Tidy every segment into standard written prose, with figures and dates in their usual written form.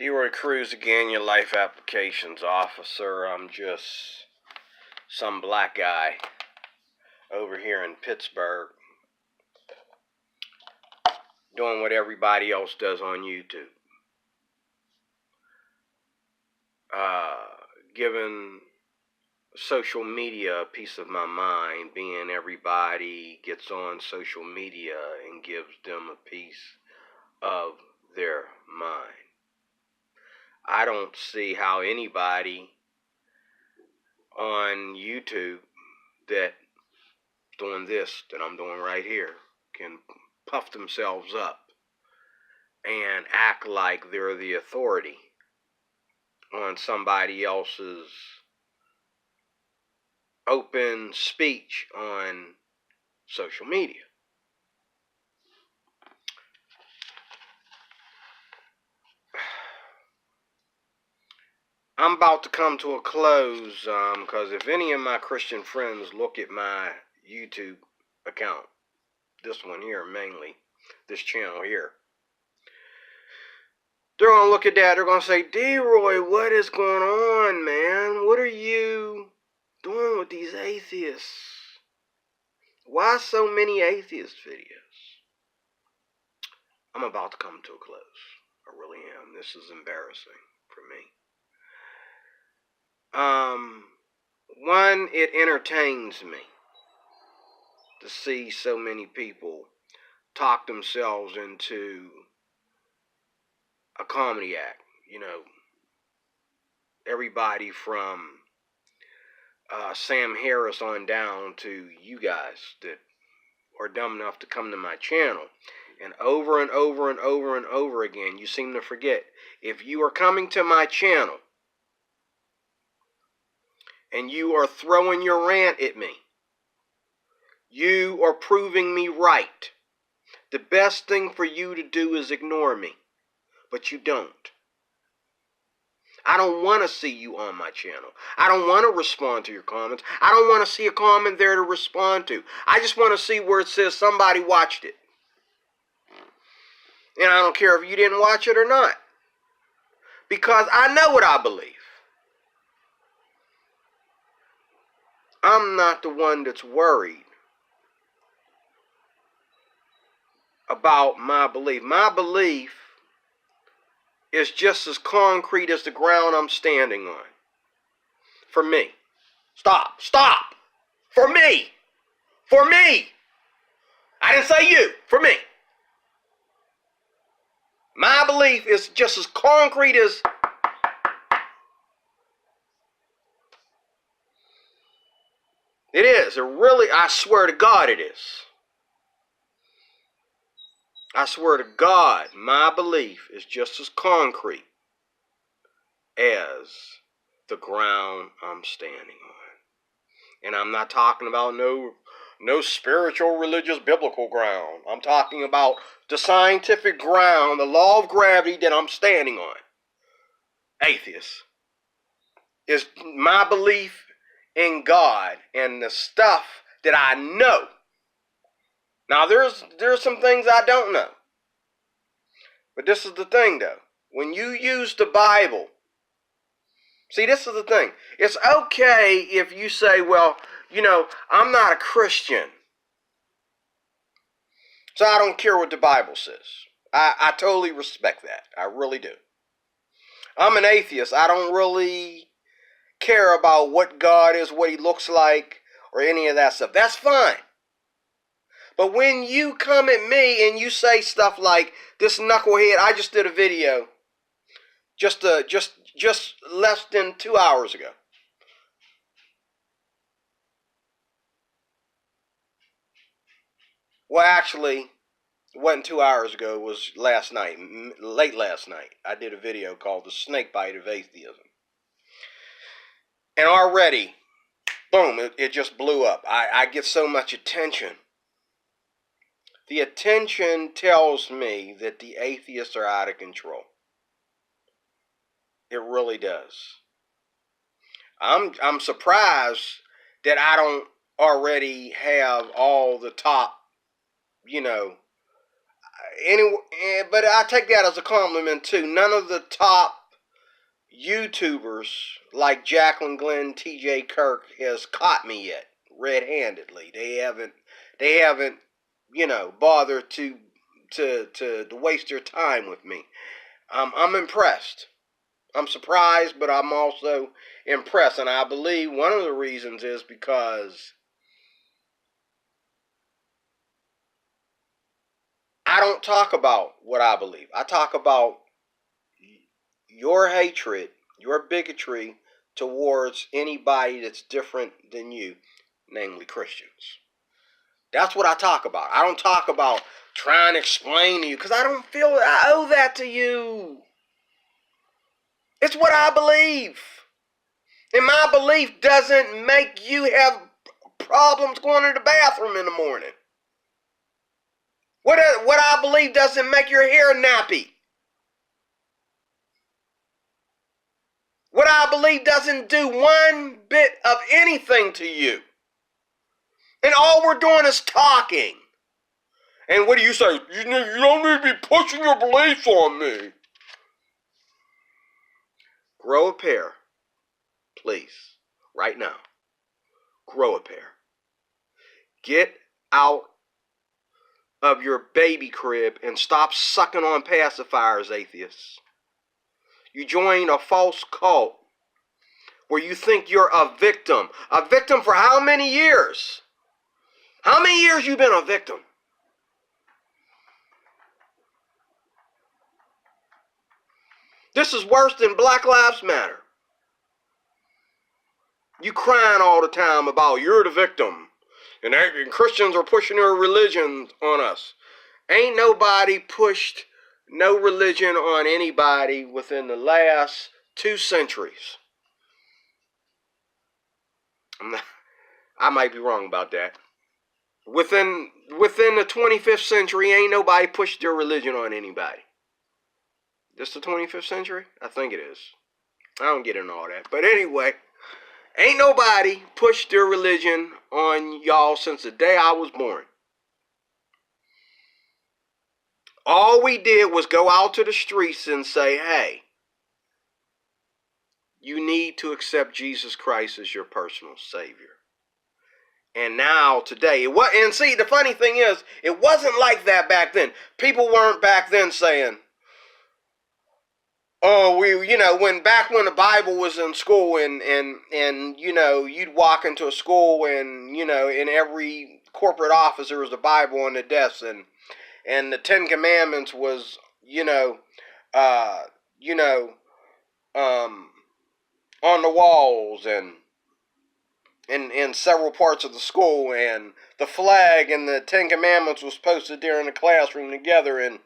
Leroy Cruz again, your life applications officer. I'm just some black guy over here in Pittsburgh doing what everybody else does on YouTube. Giving social media a piece of my mind, being everybody gets on social media and gives them a piece of their mind. I don't see how anybody on YouTube that's doing this that I'm doing right here can puff themselves up and act like they're the authority on somebody else's open speech on social media. I'm about to come to a close because if any of my Christian friends look at my YouTube account, this one here mainly, this channel here, they're going to look at that, they're going to say, D-Roy, what is going on, man? What are you doing with these atheists? Why so many atheist videos? I'm about to come to a close. I really am. This is embarrassing for me. One, it entertains me to see so many people talk themselves into a comedy act. You know, everybody from Sam Harris on down to you guys that are dumb enough to come to my channel. And over and over and over and over again, you seem to forget, if you are coming to my channel and you are throwing your rant at me, you are proving me right. The best thing for you to do is ignore me, but you don't. I don't want to see you on my channel. I don't want to respond to your comments. I don't want to see a comment there to respond to. I just want to see where it says somebody watched it. And I don't care if you didn't watch it or not, because I know what I believe. I'm not the one that's worried about my belief. My belief is just as concrete as the ground I'm standing on. For me. Stop. For me. For me. I didn't say you. For me. My belief is just as concrete as it is. It really, I swear to God it is. I swear to God, my belief is just as concrete as the ground I'm standing on. And I'm not talking about no spiritual, religious, biblical ground. I'm talking about the scientific ground, the law of gravity that I'm standing on. Atheists. Is my belief in God and the stuff that I know. Now, there's some things I don't know. But this is the thing, though. When you use the Bible, see, this is the thing. It's okay if you say, well, you know, I'm not a Christian, so I don't care what the Bible says. I totally respect that. I really do. I'm an atheist. I don't really care about what God is, what he looks like, or any of that stuff. That's fine. But when you come at me and you say stuff like, this knucklehead, I just did a video just less than 2 hours ago. Well, actually, it wasn't 2 hours ago. It was last night, late last night. I did a video called The Snake Bite of Atheism. And already, boom, it just blew up. I get so much attention. The attention tells me that the atheists are out of control. It really does. I'm surprised that I don't already have all the top, you know, anyway, but I take that as a compliment too. None of the top YouTubers like Jacqueline Glenn, T.J. Kirk has caught me yet, red-handedly. They haven't, bothered to waste their time with me. I'm impressed. I'm surprised, but I'm also impressed, and I believe one of the reasons is because I don't talk about what I believe. I talk about your hatred, your bigotry towards anybody that's different than you, namely Christians. That's what I talk about. I don't talk about trying to explain to you because I don't feel that I owe that to you. It's what I believe. And my belief doesn't make you have problems going to the bathroom in the morning. What I believe doesn't make your hair nappy. What I believe doesn't do one bit of anything to you. And all we're doing is talking. And what do you say? You don't need to be pushing your beliefs on me. Grow a pair. Please. Right now. Grow a pair. Get out of your baby crib and stop sucking on pacifiers, atheists. You joined a false cult where you think you're a victim. A victim for how many years? How many years you been a victim? This is worse than Black Lives Matter. You crying all the time about you're the victim. And Christians are pushing their religion on us. Ain't nobody pushed no religion on anybody within the last 2 centuries. I might be wrong about that. Within the 25th century, ain't nobody pushed their religion on anybody. This the 25th century? I think it is. I don't get into all that. But anyway, ain't nobody pushed their religion on y'all since the day I was born. All we did was go out to the streets and say, hey, you need to accept Jesus Christ as your personal Savior. And now, today, and see, the funny thing is, it wasn't like that back then. People weren't back then saying, oh, when the Bible was in school and you'd walk into a school and, in every corporate office there was a Bible on the desk and the 10 Commandments was, on the walls and in several parts of the school, and the flag and the 10 Commandments was posted there in the classroom together, and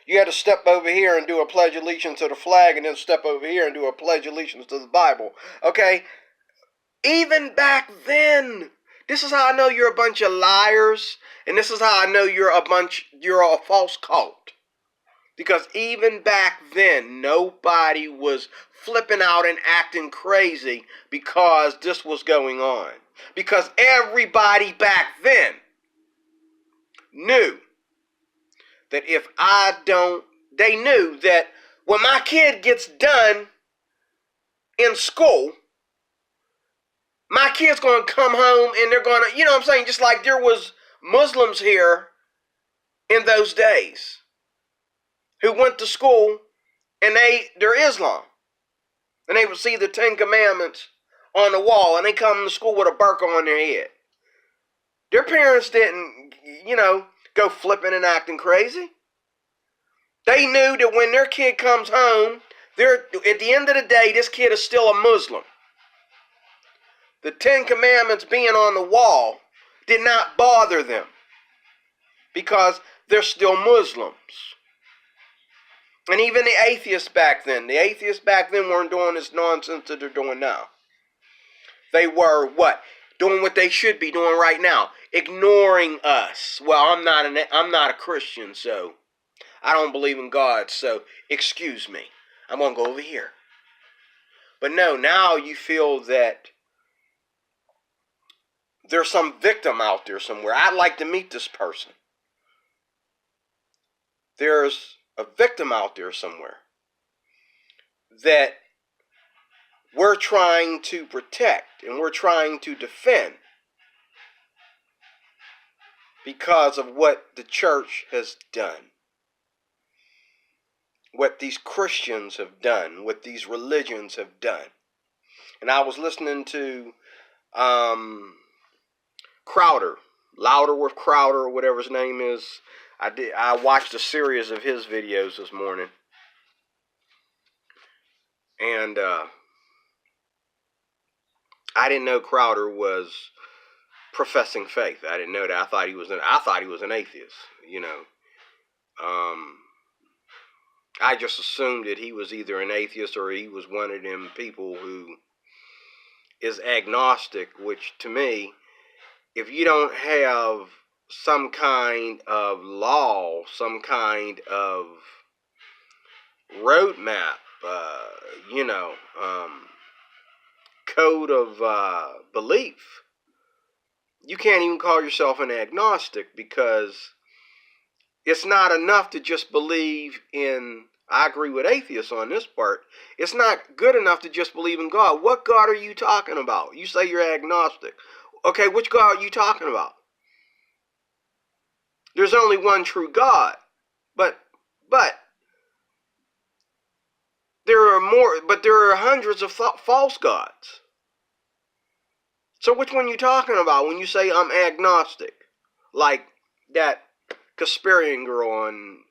you had to step over here and do a pledge of allegiance to the flag and then step over here and do a pledge of allegiance to the Bible. Okay? Even back then, this is how I know you're a bunch of liars, and this is how I know you're a false cult. Because even back then, nobody was flipping out and acting crazy because this was going on. Because everybody back then knew that they knew that when my kid gets done in school, my kid's going to come home and they're going to, just like there was Muslims here in those days who went to school and they're Islam. And they would see the 10 Commandments on the wall and they come to school with a burqa on their head. Their parents didn't, go flipping and acting crazy. They knew that when their kid comes home, at the end of the day, this kid is still a Muslim. The 10 Commandments being on the wall did not bother them because they're still Muslims. And even the atheists back then weren't doing this nonsense that they're doing now. They were what? Doing what they should be doing right now. Ignoring us. Well, I'm not a Christian, so I don't believe in God, so excuse me. I'm going to go over here. But no, now you feel that there's some victim out there somewhere. I'd like to meet this person. there's a victim out there somewhere that we're trying to protect and we're trying to defend because of what the church has done, what these Christians have done, what these religions have done. And I was listening to Crowder, Louder with Crowder, or whatever his name is. I watched a series of his videos this morning, and I didn't know Crowder was professing faith. I didn't know that. I thought he was an atheist. You know, I just assumed that he was either an atheist or he was one of them people who is agnostic. Which to me, if you don't have some kind of law, some kind of roadmap, code of belief, you can't even call yourself an agnostic, because it's not enough to just believe in, I agree with atheists on this part, it's not good enough to just believe in God. What God are you talking about? You say you're agnostic. Okay, which God are you talking about? There's only one true God. But there are hundreds of false gods. So which one are you talking about when you say I'm agnostic? Like that Kasparian girl on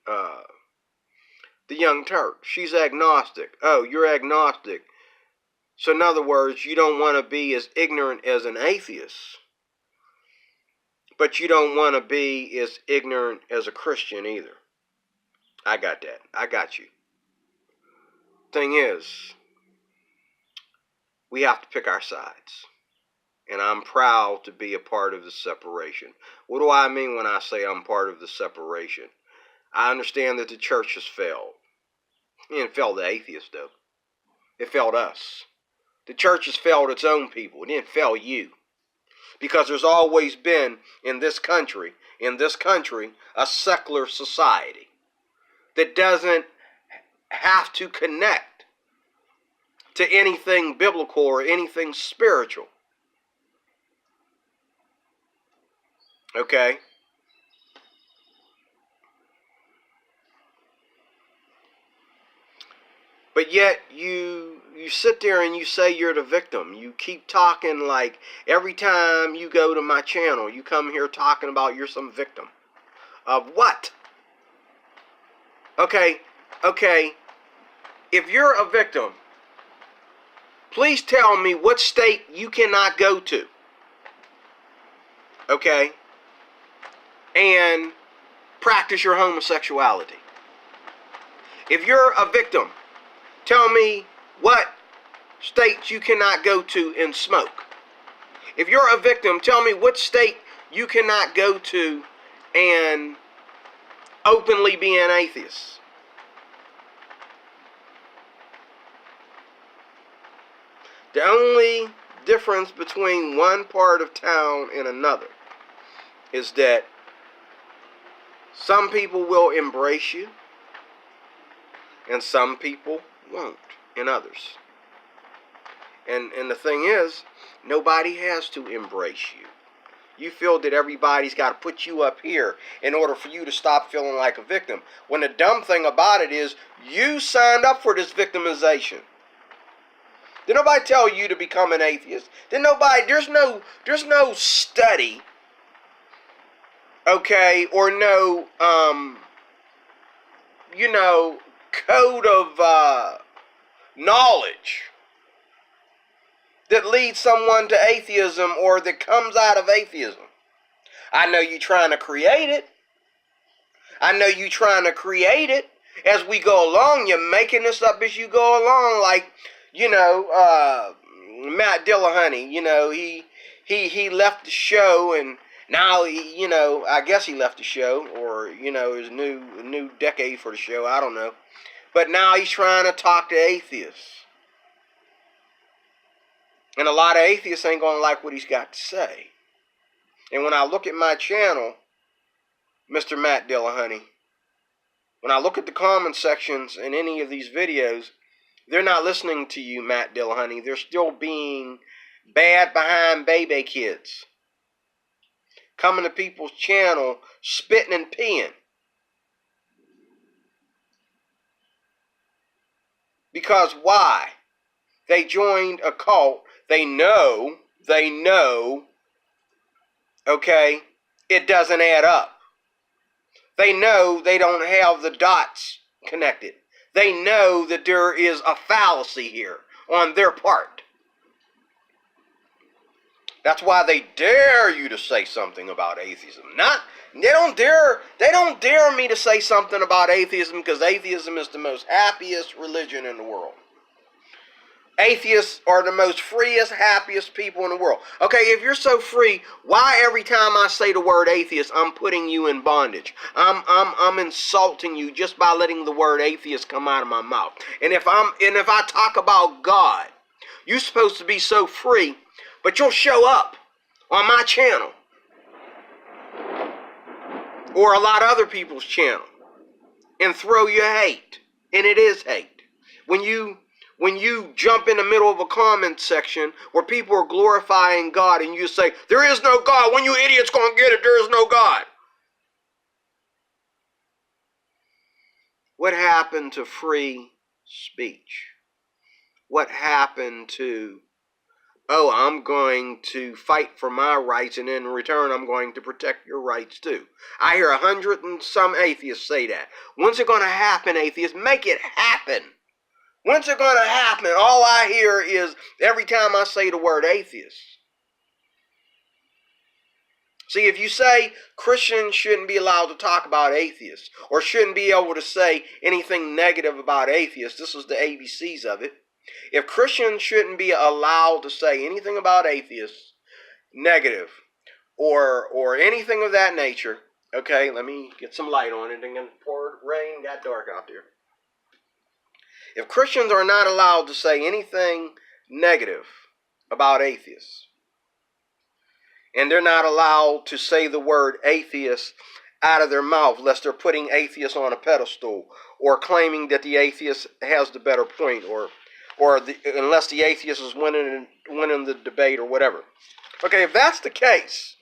the Young Turk. She's agnostic. Oh, you're agnostic. So in other words, you don't want to be as ignorant as an atheist, but you don't want to be as ignorant as a Christian either. I got that. I got you. Thing is, we have to pick our sides. And I'm proud to be a part of the separation. What do I mean when I say I'm part of the separation? I understand that the church has failed. It didn't fail the atheists, though. It failed us. The church has failed its own people. It didn't fail you. Because there's always been in this country, a secular society that doesn't have to connect to anything biblical or anything spiritual. Okay? But yet you sit there and you say you're the victim. You keep talking like every time you go to my channel, you come here talking about you're some victim. Of what? Okay. If you're a victim, please tell me what state you cannot go to. Okay? And practice your homosexuality. If you're a victim, tell me what states you cannot go to and smoke. If you're a victim, tell me what state you cannot go to and openly be an atheist. The only difference between one part of town and another is that some people will embrace you and some people won't, and others. And the thing is, nobody has to embrace you. You feel that everybody's got to put you up here in order for you to stop feeling like a victim. When the dumb thing about it is, you signed up for this victimization. Did nobody tell you to become an atheist? There's no study, okay, or no, code of knowledge that leads someone to atheism or that comes out of atheism. I know you're trying to create it. As we go along. You're making this up as you go along. Like, Matt Dillahunty, he left the show, and now I guess he left the show, or his new decade for the show. I don't know. But now he's trying to talk to atheists. And a lot of atheists ain't going to like what he's got to say. And when I look at my channel, Mr. Matt Dillahunty, When I look at the comment sections in any of these videos, they're not listening to you, Matt Dillahunty. They're still being bad behind baby kids. Coming to people's channel, spitting and peeing. Because why? They joined a cult. They know, okay, it doesn't add up. They know they don't have the dots connected. They know that there is a fallacy here on their part. That's why they dare you to say something about atheism. They don't dare me to say something about atheism, because atheism is the most happiest religion in the world. Atheists are the most freest, happiest people in the world. Okay, if you're so free, why every time I say the word atheist, I'm putting you in bondage? I'm insulting you just by letting the word atheist come out of my mouth. And if I talk about God, you're supposed to be so free, but you'll show up on my channel or a lot of other people's channel and throw your hate. And it is hate. When you jump in the middle of a comment section where people are glorifying God and you say, there is no God, when you idiots gonna get it, there is no God. What happened to free speech? What happened to, oh, I'm going to fight for my rights and in return I'm going to protect your rights too? I hear 100 and some atheists say that. When's it going to happen, atheists? Make it happen. When's it going to happen? All I hear is every time I say the word atheist. See, if you say Christians shouldn't be allowed to talk about atheists or shouldn't be able to say anything negative about atheists, this is the ABCs of it. If Christians shouldn't be allowed to say anything about atheists, negative, or anything of that nature, okay, let me get some light on it. It's going to pour rain, got dark out there. If Christians are not allowed to say anything negative about atheists, and they're not allowed to say the word atheist out of their mouth lest they're putting atheists on a pedestal or claiming that the atheist has the better point, or unless the atheist is winning the debate or whatever. Okay, if that's the case,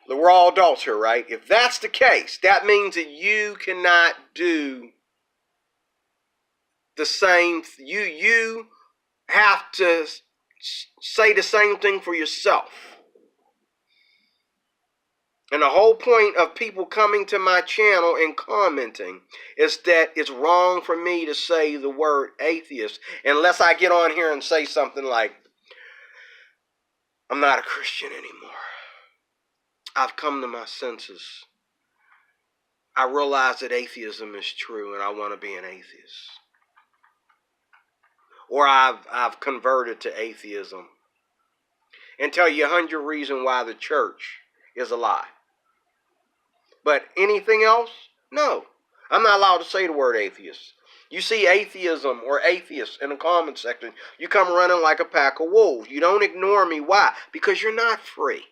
we're all adults here, right? If that's the case, that means that you cannot do the same. You have to say the same thing for yourself. And the whole point of people coming to my channel and commenting is that it's wrong for me to say the word atheist unless I get on here and say something like, I'm not a Christian anymore. I've come to my senses. I realize that atheism is true and I want to be an atheist. Or I've converted to atheism. And tell you 100 reasons why the church is a lie. But anything else? No. I'm not allowed to say the word atheist. You see atheism or atheists in the comment section, you come running like a pack of wolves. You don't ignore me. Why? Because you're not free.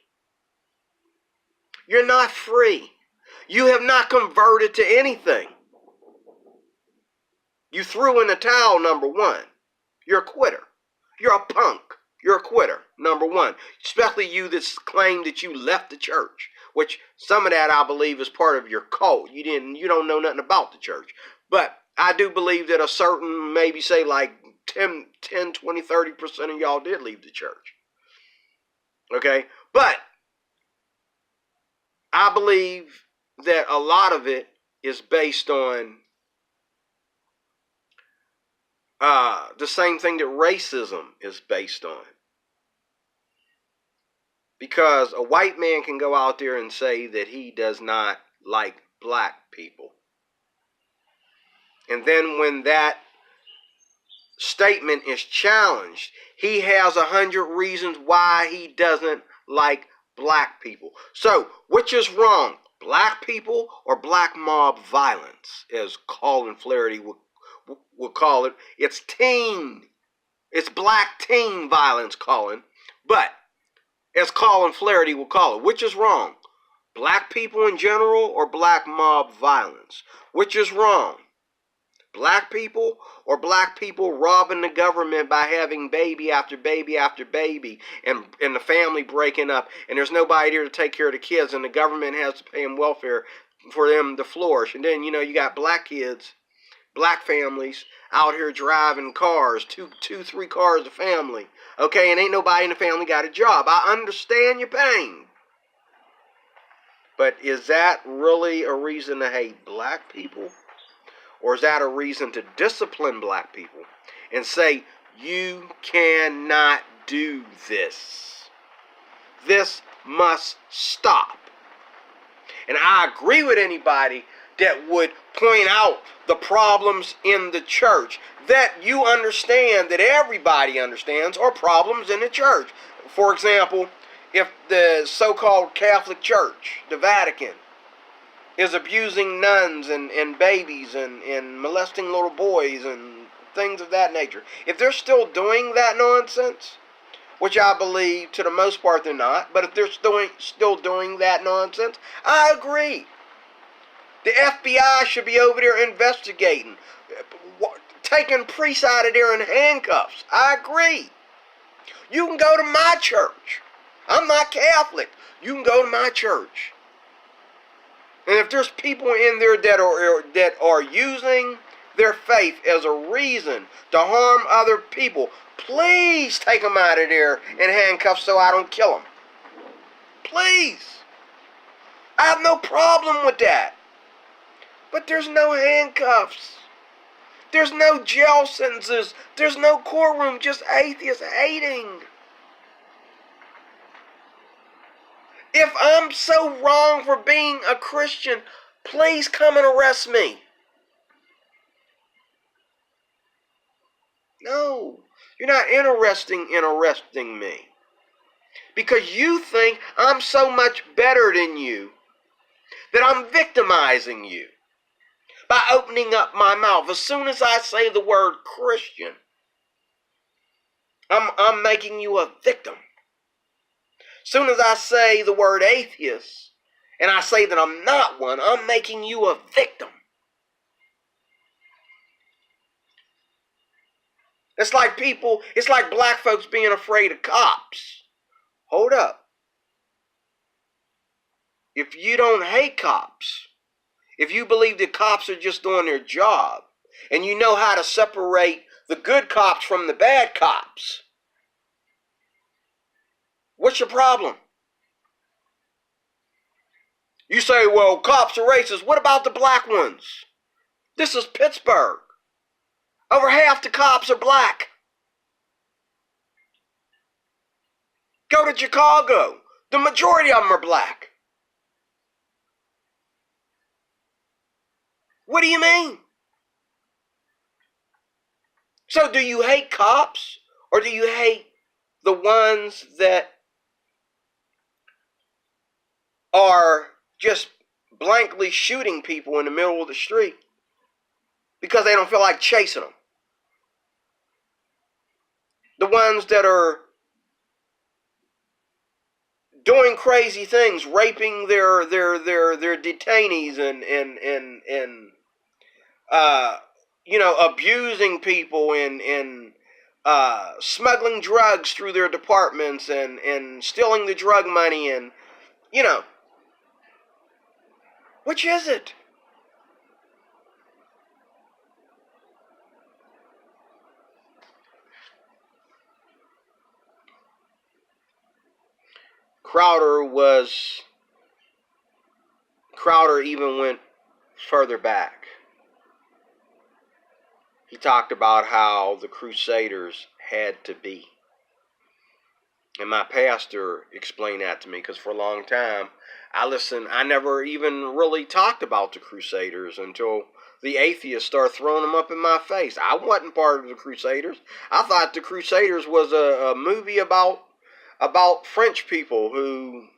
You're not free. You have not converted to anything. You threw in the towel, number one. You're a quitter. You're a punk. You're a quitter, number one. Especially you that claim that you left the church, which some of that I believe is part of your cult. You don't know nothing about the church. But I do believe that a certain, maybe say like 10, 20, 30% of y'all did leave the church. Okay? But I believe that a lot of it is based on the same thing that racism is based on. Because a white man can go out there and say that he does not like black people. And then when that statement is challenged, he has 100 reasons why he doesn't like black people. So, which is wrong? Black people or black mob violence, as Colin Flaherty would call it. It's black teen violence, Colin. But as Colin Flaherty will call it, which is wrong? Black people in general or black mob violence? Which is wrong? Black people or black people robbing the government by having baby after baby after baby and the family breaking up and there's nobody there to take care of the kids and the government has to pay them welfare for them to flourish. And then, you got black kids, black families out here driving cars, two, 3 cars a family. Okay, and ain't nobody in the family got a job. I understand your pain. But is that really a reason to hate black people? Or is that a reason to discipline black people and say, you cannot do this? This must stop. And I agree with anybody that would point out the problems in the church that you understand, that everybody understands, are problems in the church. For example, if the so-called Catholic Church, the Vatican, is abusing nuns and babies and molesting little boys and things of that nature. If they're still doing that nonsense, which I believe to the most part they're not, but if they're still doing that nonsense, I agree. The FBI should be over there investigating, taking priests out of there in handcuffs. I agree. You can go to my church. I'm not Catholic. You can go to my church. And if there's people in there that are using their faith as a reason to harm other people, please take them out of there in handcuffs so I don't kill them. Please. I have no problem with that. But there's no handcuffs. There's no jail sentences. There's no courtroom, just atheists hating. If I'm so wrong for being a Christian, please come and arrest me. No, you're not interested in arresting me. Because you think I'm so much better than you that I'm victimizing you by opening up my mouth. As soon as I say the word Christian, I'm making you a victim. Soon as I say the word atheist, and I say that I'm not one, I'm making you a victim. It's like black folks being afraid of cops. Hold up. If you don't hate cops, if you believe that cops are just doing their job, and you know how to separate the good cops from the bad cops, what's your problem? You say, well, cops are racist. What about the black ones? This is Pittsburgh. Over half the cops are black. Go to Chicago. The majority of them are black. What do you mean? So do you hate cops? Or do you hate the ones that are just blankly shooting people in the middle of the street because they don't feel like chasing them? The ones that are doing crazy things, raping their detainees and abusing people and smuggling drugs through their departments and stealing the drug money and which is it? Crowder even went further back. He talked about how the Crusaders had to be. And my pastor explained that to me because for a long time I never even really talked about the Crusaders until the atheists started throwing them up in my face. I wasn't part of the Crusaders. I thought the Crusaders was a movie about French people who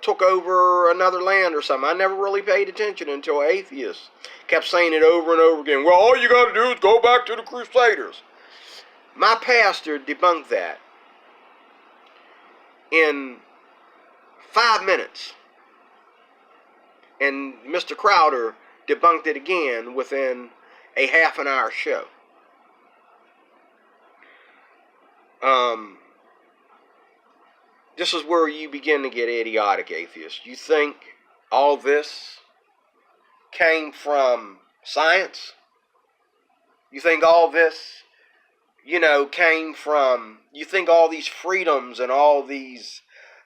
took over another land or something. I never really paid attention until atheists kept saying it over and over again. Well, all you got to do is go back to the Crusaders. My pastor debunked that in 5 minutes. And Mr. Crowder debunked it again within a half an hour show. This is where you begin to get idiotic, atheists. You think all this came from science? You think all this, came from, you think all these freedoms and all these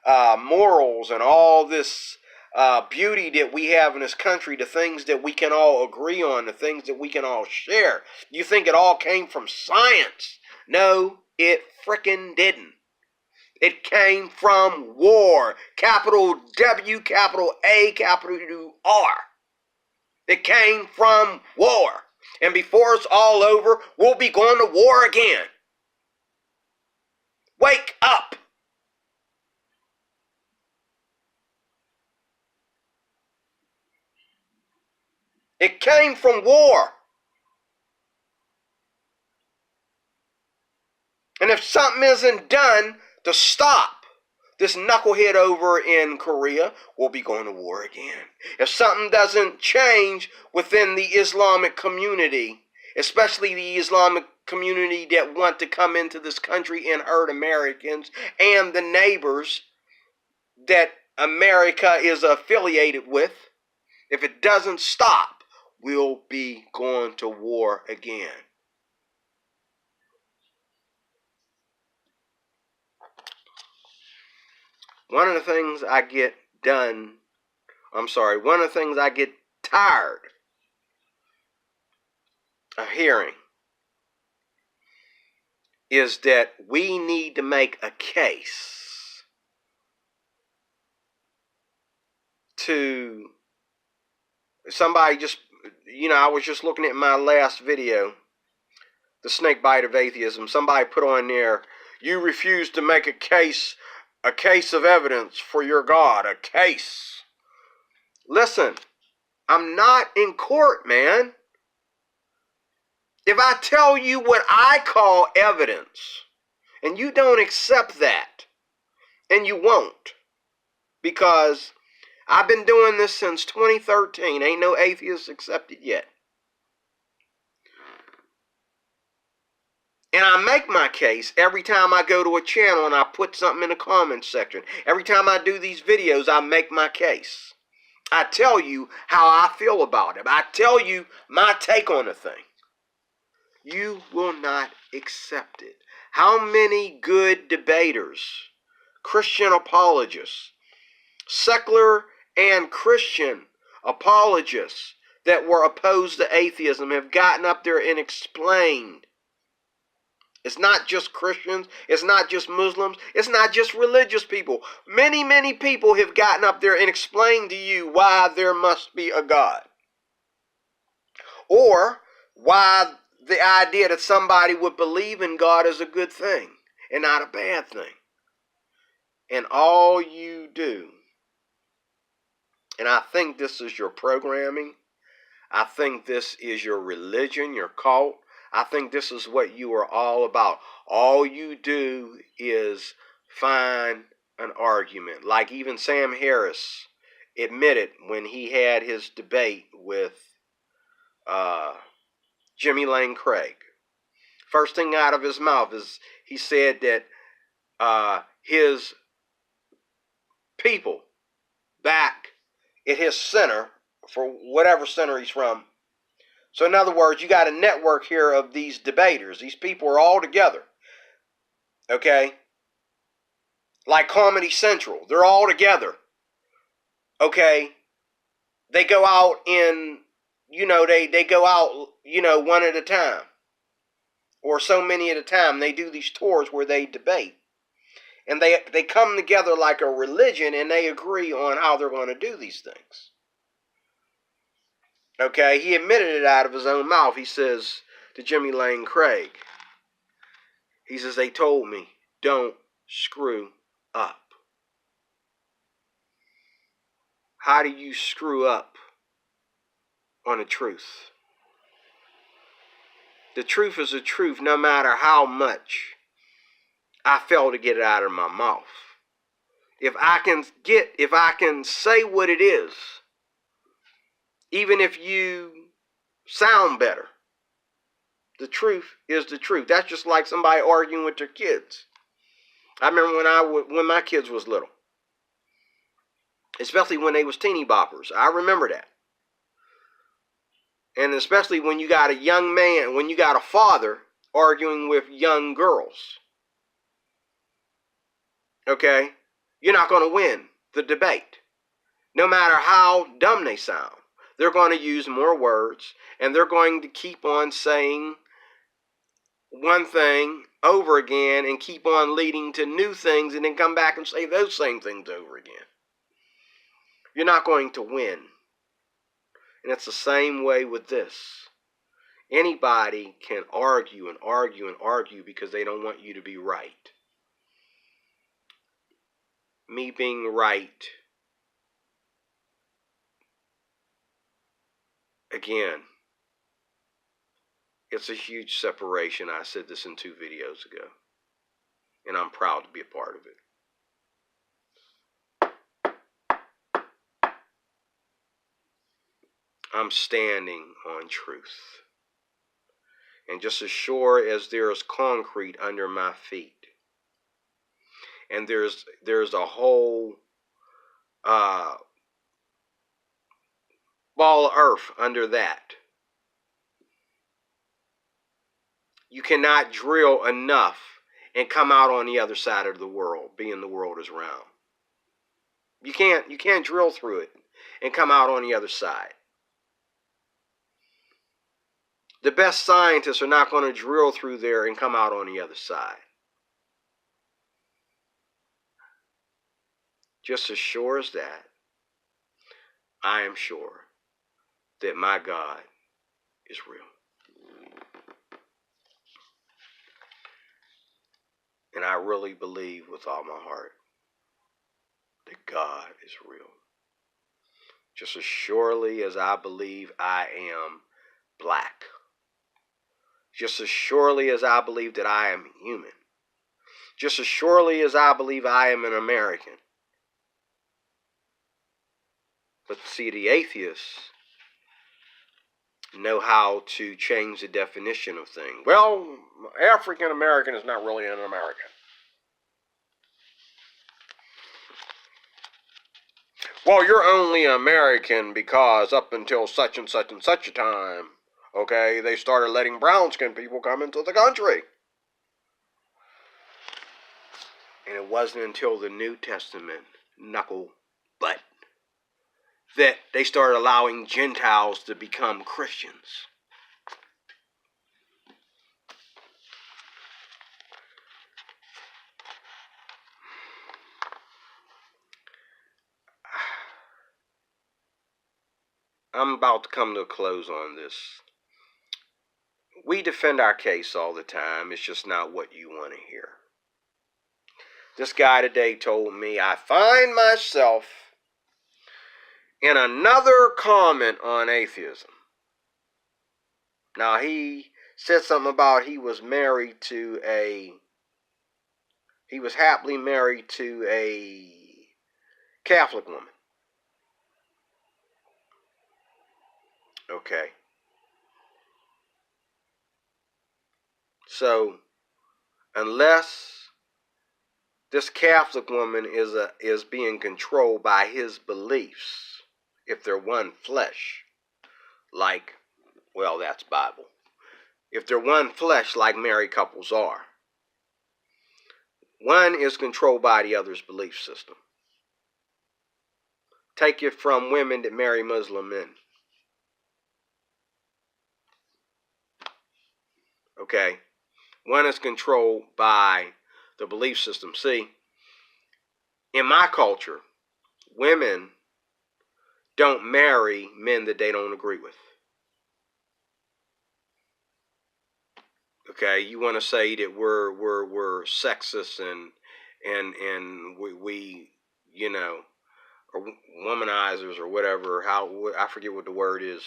morals and all this beauty that we have in this country, the things that we can all agree on, the things that we can all share, you think it all came from science? No, it frickin' didn't. It came from war. Capital W, capital A, capital R. It came from war. And before it's all over, we'll be going to war again. Wake up. It came from war. And if something isn't done to stop this knucklehead over in Korea, we'll be going to war again. If something doesn't change within the Islamic community, especially the Islamic community that want to come into this country and hurt Americans and the neighbors that America is affiliated with, if it doesn't stop, we'll be going to war again. One of the things I get tired of hearing is that we need to make a case to somebody just, I was just looking at my last video, the snake bite of atheism. Somebody put on there, you refuse to make a case of evidence for your God, a case. Listen, I'm not in court, man. If I tell you what I call evidence, and you don't accept that, and you won't, because I've been doing this since 2013, ain't no atheists accepted yet. And I make my case every time I go to a channel and I put something in the comments section. Every time I do these videos, I make my case. I tell you how I feel about it. I tell you my take on the thing. You will not accept it. How many good debaters, Christian apologists, secular and Christian apologists that were opposed to atheism have gotten up there and explained? It's not just Christians. It's not just Muslims. It's not just religious people. Many, many people have gotten up there and explained to you why there must be a God. Or why the idea that somebody would believe in God is a good thing and not a bad thing. And all you do, and I think this is your programming, I think this is your religion, your cult, I think this is what you are all about. All you do is find an argument. Like even Sam Harris admitted when he had his debate with Jimmy Lane Craig. First thing out of his mouth is he said that his people back at his center, for whatever center he's from. So in other words, you got a network here of these debaters. These people are all together. Okay? Like Comedy Central. They're all together. Okay? They go out in, they go out, one at a time. Or so many at a time. They do these tours where they debate. And they come together like a religion and they agree on how they're going to do these things. Okay, he admitted it out of his own mouth. He says to Jimmy Lane Craig, he says, they told me, don't screw up. How do you screw up on the truth? The truth is the truth no matter how much I fail to get it out of my mouth. If I can say what it is, even if you sound better, the truth is the truth. That's just like somebody arguing with their kids. I remember when my kids was little, especially when they was teeny boppers. I remember that. And especially when you got a young man, when you got a father arguing with young girls. Okay? You're not going to win the debate. No matter how dumb they sound. They're going to use more words, and they're going to keep on saying one thing over again and keep on leading to new things and then come back and say those same things over again. You're not going to win. And it's the same way with this. Anybody can argue and argue and argue because they don't want you to be right. Me being right, again, it's a huge separation. I said this in 2 videos ago. And I'm proud to be a part of it. I'm standing on truth. And just as sure as there is concrete under my feet, and there's a whole ball of earth under that, you cannot drill enough and come out on the other side of the world, being the world is round. You can't drill through it and come out on the other side. The best scientists are not going to drill through there and come out on the other side. Just as sure as that, I am sure that my God is real. And I really believe with all my heart that God is real. Just as surely as I believe I am black. Just as surely as I believe that I am human. Just as surely as I believe I am an American. But see, the atheists know how to change the definition of things. Well, African American is not really an American. Well, you're only American because up until such and such and such a time, okay, they started letting brown-skinned people come into the country. And it wasn't until the New Testament, knuckle butt, that they started allowing Gentiles to become Christians. I'm about to come to a close on this. We defend our case all the time. It's just not what you want to hear. This guy today told me I find myself in another comment on atheism. Now, he said something about he was happily married to a Catholic woman. Okay. So, unless this Catholic woman is being controlled by his beliefs, if they're one flesh, like, well, that's Bible. If they're one flesh, like married couples are, one is controlled by the other's belief system. Take it from women that marry Muslim men. Okay? One is controlled by the belief system. See, in my culture, women don't marry men that they don't agree with. Okay, you want to say that we're sexist and we you know, or womanizers or whatever. I forget what the word is.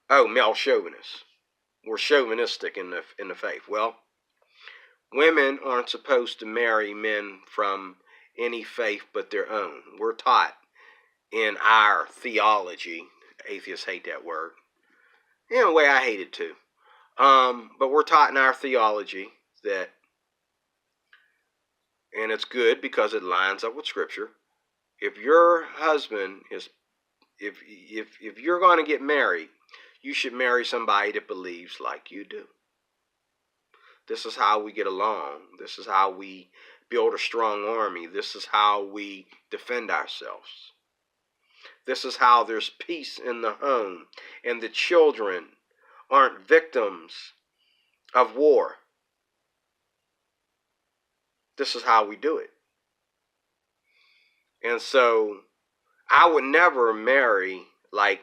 Male chauvinists. We're chauvinistic in the faith. Well, Women aren't supposed to marry men from any faith but their own. We're taught in our theology, atheists hate that word. In a way, I hate it too. But we're taught in our theology that, and it's good because it lines up with Scripture. If your husband is, if you're going to get married, you should marry somebody that believes like you do. This is how we get along. This is how we build a strong army. This is how we defend ourselves. This is how there's peace in the home and the children aren't victims of war. This is how we do it. And so I would never marry, like,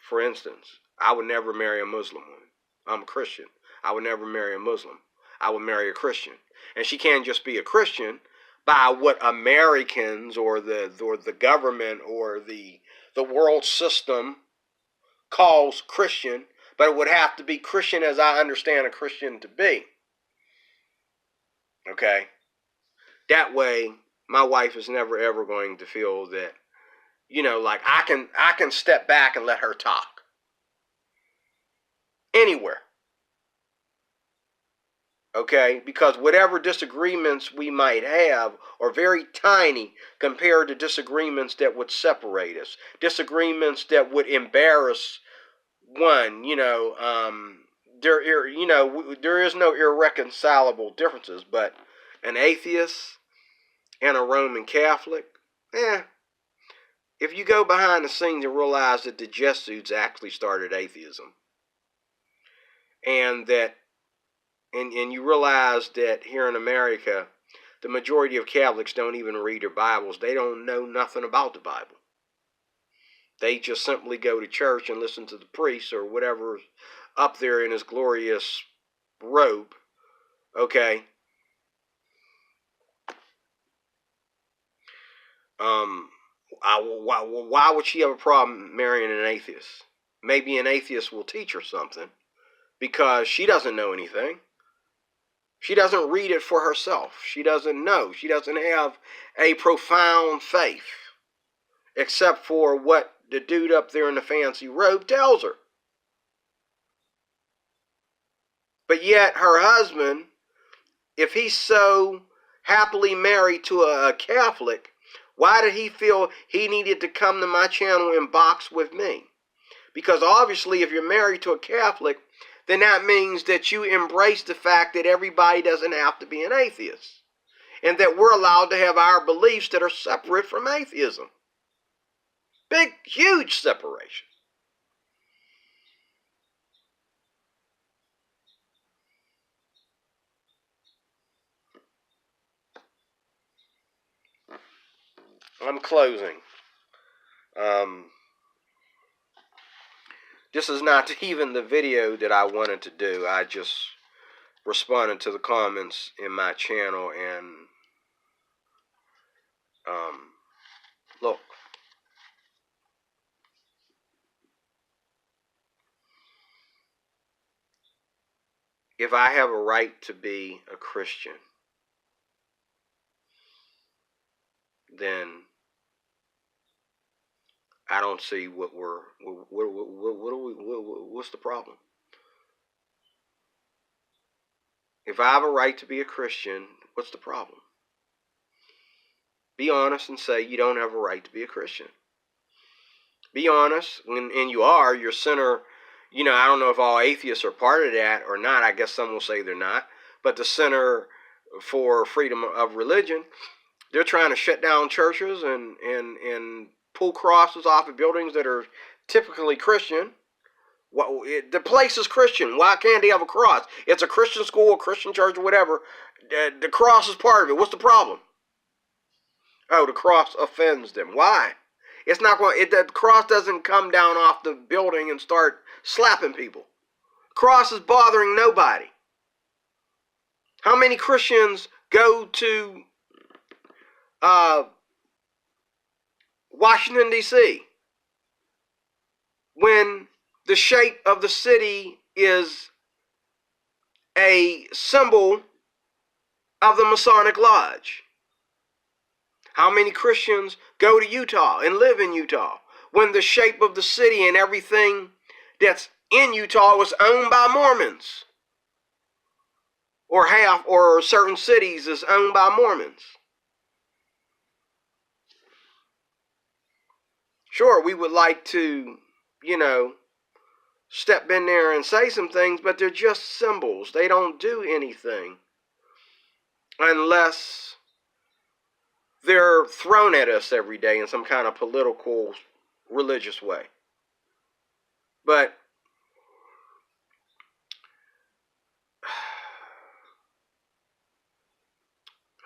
for instance, I would never marry a Muslim woman. I'm a Christian. I would never marry a Muslim. I would marry a Christian. And she can't just be a Christian by what Americans or the government or the world system calls Christian, but it would have to be Christian as I understand a Christian to be. Okay? That way, my wife is never ever going to feel that, you know, like I can step back and let her talk. Anywhere. Okay? Because whatever disagreements we might have are very tiny compared to disagreements that would separate us. Disagreements that would embarrass one, there is no irreconcilable differences, but an atheist and a Roman Catholic, if you go behind the scenes and realize that the Jesuits actually started atheism, and you realize that here in America, the majority of Catholics don't even read their Bibles. They don't know nothing about the Bible. They just simply go to church and listen to the priest or whatever's up there in his glorious robe. Okay? Why would she have a problem marrying an atheist? Maybe an atheist will teach her something because she doesn't know anything. She doesn't read it for herself. She doesn't know. She doesn't have a profound faith except for what the dude up there in the fancy robe tells her. But yet her husband, if he's so happily married to a Catholic, why did he feel he needed to come to my channel and box with me? Because obviously if you're married to a Catholic, then that means that you embrace the fact that everybody doesn't have to be an atheist. And that we're allowed to have our beliefs that are separate from atheism. Big, huge separation. I'm closing. This is not even the video that I wanted to do. I just responded to the comments in my channel and look. If I have a right to be a Christian, then I don't see what's the problem? If I have a right to be a Christian, what's the problem? Be honest and say you don't have a right to be a Christian. Be honest, and you're a sinner. You know, I don't know if all atheists are part of that or not. I guess some will say they're not. But the Center for Freedom of Religion, they're trying to shut down churches and pull crosses off of buildings that are typically Christian. The place is Christian. Why can't they have a cross? It's a Christian school, a Christian church, or whatever. The cross is part of it. What's the problem? Oh, the cross offends them. Why? It's not going. The cross doesn't come down off the building and start slapping people. Cross is bothering nobody. How many Christians go to Washington, D.C. when the shape of the city is a symbol of the Masonic Lodge? How many Christians go to Utah and live in Utah when the shape of the city and everything that's in Utah was owned by Mormons? Or certain cities is owned by Mormons. Sure, we would like to, step in there and say some things, but they're just symbols. They don't do anything unless they're thrown at us every day in some kind of political, religious way. But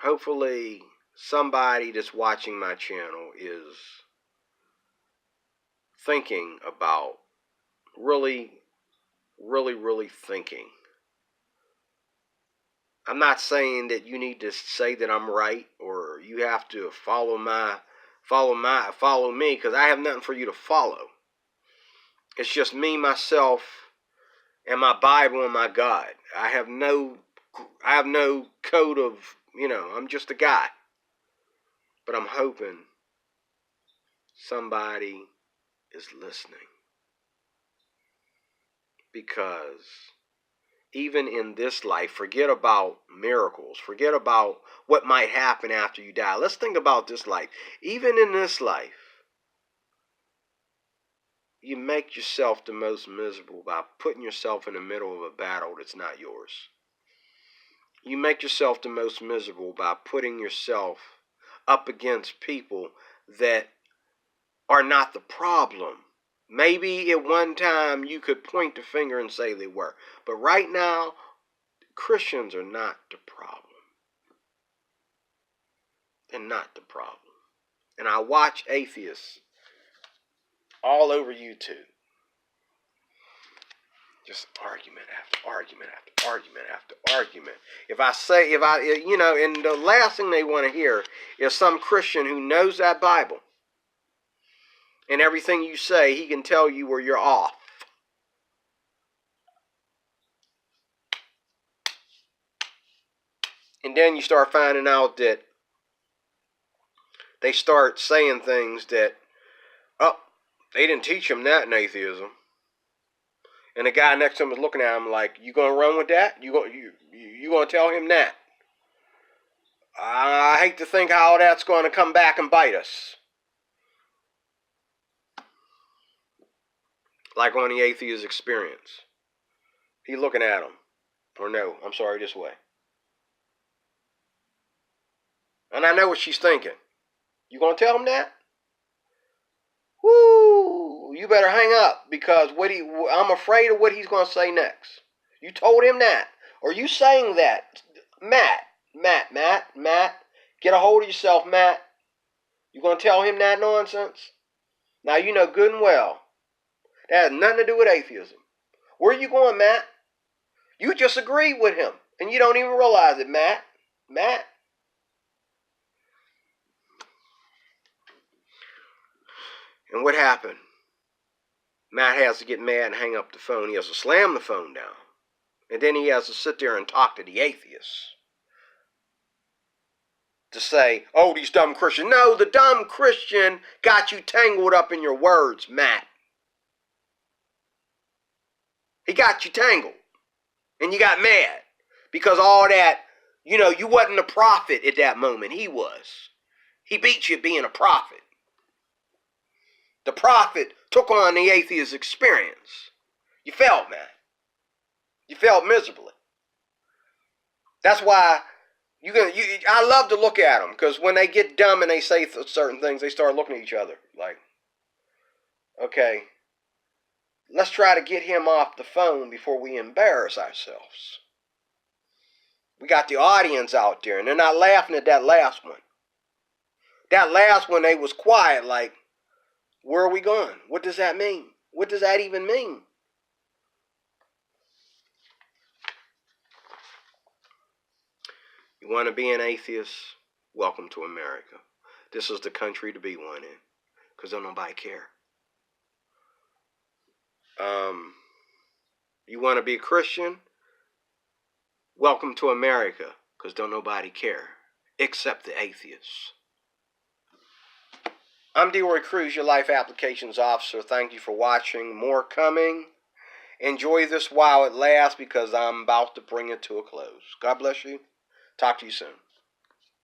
hopefully somebody that's watching my channel is thinking about, really thinking. I'm not saying that you need to say that I'm right or you have to follow me, because I have nothing for you to follow. It's just me, myself, and my Bible and my God. I have no code of, I'm just a guy. But I'm hoping somebody is listening. Because even in this life, forget about miracles. Forget about what might happen after you die. Let's think about this life. Even in this life, you make yourself the most miserable by putting yourself in the middle of a battle that's not yours. You make yourself the most miserable by putting yourself up against people that are not the problem. Maybe at one time you could point the finger and say they were. But right now, Christians are not the problem. They're not the problem. And I watch atheists all over YouTube. Just argument after argument after argument after argument. And the last thing they want to hear is some Christian who knows that Bible. And everything you say, he can tell you where you're off. And then you start finding out that they start saying things that, they didn't teach him that in atheism. And the guy next to him is looking at him like, you gonna run with that? You gonna tell him that? I hate to think how that's going to come back and bite us. Like on the atheist experience. He looking at him. Or no, I'm sorry, this way. And I know what she's thinking. You gonna tell him that? Woo! You better hang up because I'm afraid of what he's gonna say next. You told him that. Or you saying that. Matt. Get a hold of yourself, Matt. You gonna tell him that nonsense? Now you know good and well that has nothing to do with atheism. Where are you going, Matt? You just agreed with him, and you don't even realize it, Matt. And what happened? Matt has to get mad and hang up the phone. He has to slam the phone down. And then he has to sit there and talk to the atheists. To say, oh, these dumb Christians. No, the dumb Christian got you tangled up in your words, Matt. He got you tangled. And you got mad. Because all that, you wasn't a prophet at that moment. He was. He beat you being a prophet. The prophet took on the atheist experience. You felt mad. You felt miserably. That's why I love to look at them, because when they get dumb and they say certain things, they start looking at each other like, okay, let's try to get him off the phone before we embarrass ourselves. We got the audience out there, and they're not laughing at that last one. That last one, they was quiet like, where are we going? What does that mean? What does that even mean? You want to be an atheist? Welcome to America. This is the country to be one in, because don't nobody care. You want to be a Christian? Welcome to America, Because don't nobody care except the atheists. I'm D-Roy Cruz, your Life Applications Officer. Thank you for watching. More coming. Enjoy this while it lasts because I'm about to bring it to a close. God bless you. Talk to you soon.